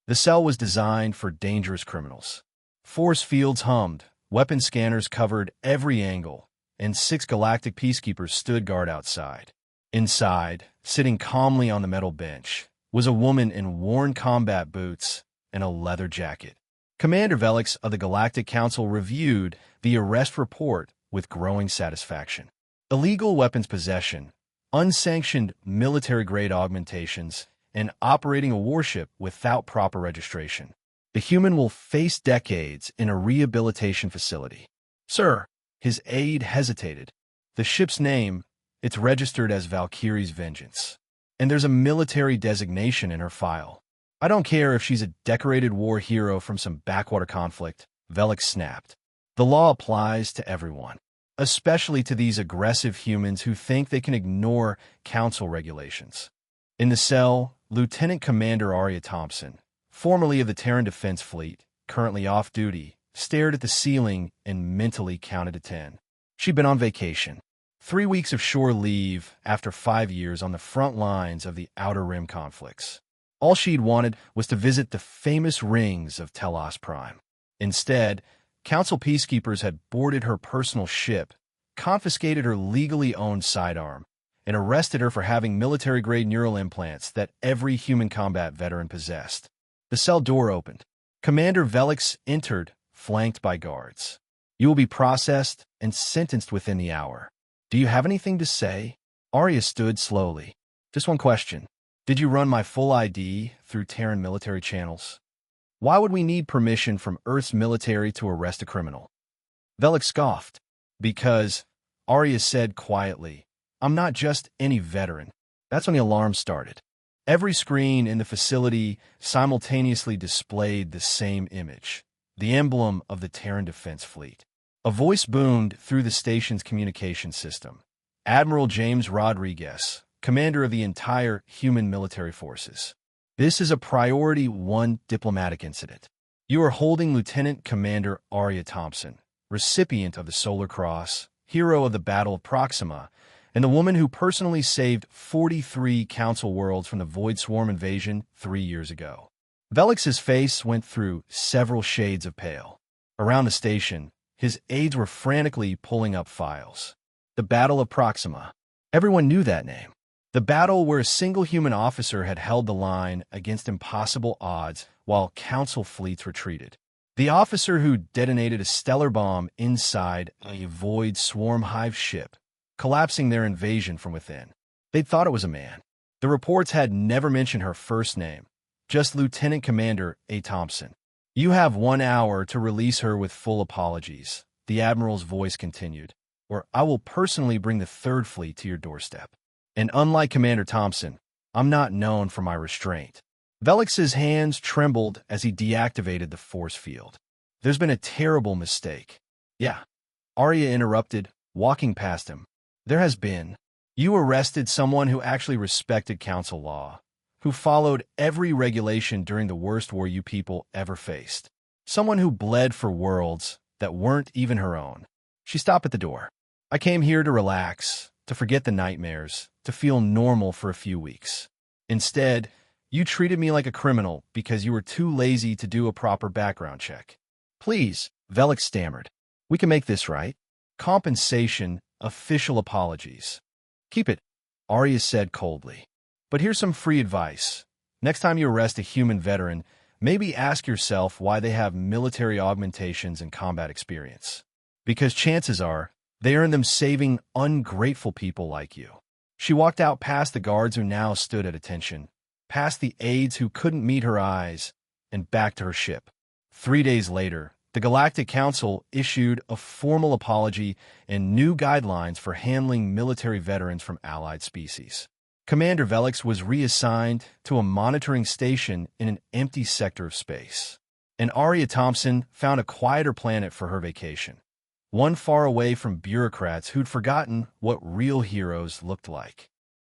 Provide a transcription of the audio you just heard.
The cell was designed for dangerous criminals. Force fields hummed, weapon scanners covered every angle, and 6 galactic peacekeepers stood guard outside. Inside, sitting calmly on the metal bench, was a woman in worn combat boots and a leather jacket. Commander Velix of the Galactic Council reviewed the arrest report with growing satisfaction. Illegal weapons possession, unsanctioned military-grade augmentations, and operating a warship without proper registration. The human will face decades in a rehabilitation facility. Sir, his aide hesitated. The ship's name, it's registered as Valkyrie's Vengeance. And there's a military designation in her file. I don't care if she's a decorated war hero from some backwater conflict, Velix snapped. The law applies to everyone, especially to these aggressive humans who think they can ignore council regulations. In the cell, Lieutenant Commander Arya Thompson, formerly of the Terran Defense Fleet, currently off duty, stared at the ceiling and mentally counted to 10. She'd been on vacation. 3 weeks of shore leave after 5 years on the front lines of the Outer Rim conflicts. All she'd wanted was to visit the famous rings of Telos Prime. Instead, Council peacekeepers had boarded her personal ship, confiscated her legally owned sidearm, and arrested her for having military-grade neural implants that every human combat veteran possessed. The cell door opened. Commander Velix entered, flanked by guards. You will be processed and sentenced within the hour. Do you have anything to say? Arya stood slowly. Just one question. Did you run my full ID through Terran military channels? Why would we need permission from Earth's military to arrest a criminal? Velix scoffed. Because, Arya said quietly, I'm not just any veteran. That's when the alarm started. Every screen in the facility simultaneously displayed the same image, the emblem of the Terran Defense Fleet. A voice boomed through the station's communication system. Admiral James Rodriguez, commander of the entire human military forces. This is a Priority 1 diplomatic incident. You are holding Lieutenant Commander Arya Thompson, recipient of the Solar Cross, hero of the Battle of Proxima, and the woman who personally saved 43 Council worlds from the Void Swarm invasion 3 years ago. Velix's face went through several shades of pale. Around the station, his aides were frantically pulling up files. The Battle of Proxima. Everyone knew that name. The battle where a single human officer had held the line against impossible odds while Council fleets retreated. The officer who detonated a stellar bomb inside a Void Swarm hive ship, collapsing their invasion from within. They'd thought it was a man. The reports had never mentioned her first name, just Lieutenant Commander A. Thompson. You have 1 hour to release her with full apologies, the Admiral's voice continued, or I will personally bring the Third Fleet to your doorstep. And unlike Commander Thompson, I'm not known for my restraint. Velix's hands trembled as he deactivated the force field. There's been a terrible mistake. Yeah, Arya interrupted, walking past him. There has been. You arrested someone who actually respected Council law, who followed every regulation during the worst war you people ever faced. Someone who bled for worlds that weren't even her own. She stopped at the door. I came here to relax, to forget the nightmares, to feel normal for a few weeks. Instead, you treated me like a criminal because you were too lazy to do a proper background check. Please, Velix stammered. We can make this right. Compensation, official apologies. Keep it, Arya said coldly. But here's some free advice. Next time you arrest a human veteran, maybe ask yourself why they have military augmentations and combat experience. Because chances are, they earned them saving ungrateful people like you. She walked out past the guards who now stood at attention, past the aides who couldn't meet her eyes, and back to her ship. 3 days later, the Galactic Council issued a formal apology and new guidelines for handling military veterans from allied species. Commander Velix was reassigned to a monitoring station in an empty sector of space, and Arya Thompson found a quieter planet for her vacation, one far away from bureaucrats who'd forgotten what real heroes looked like.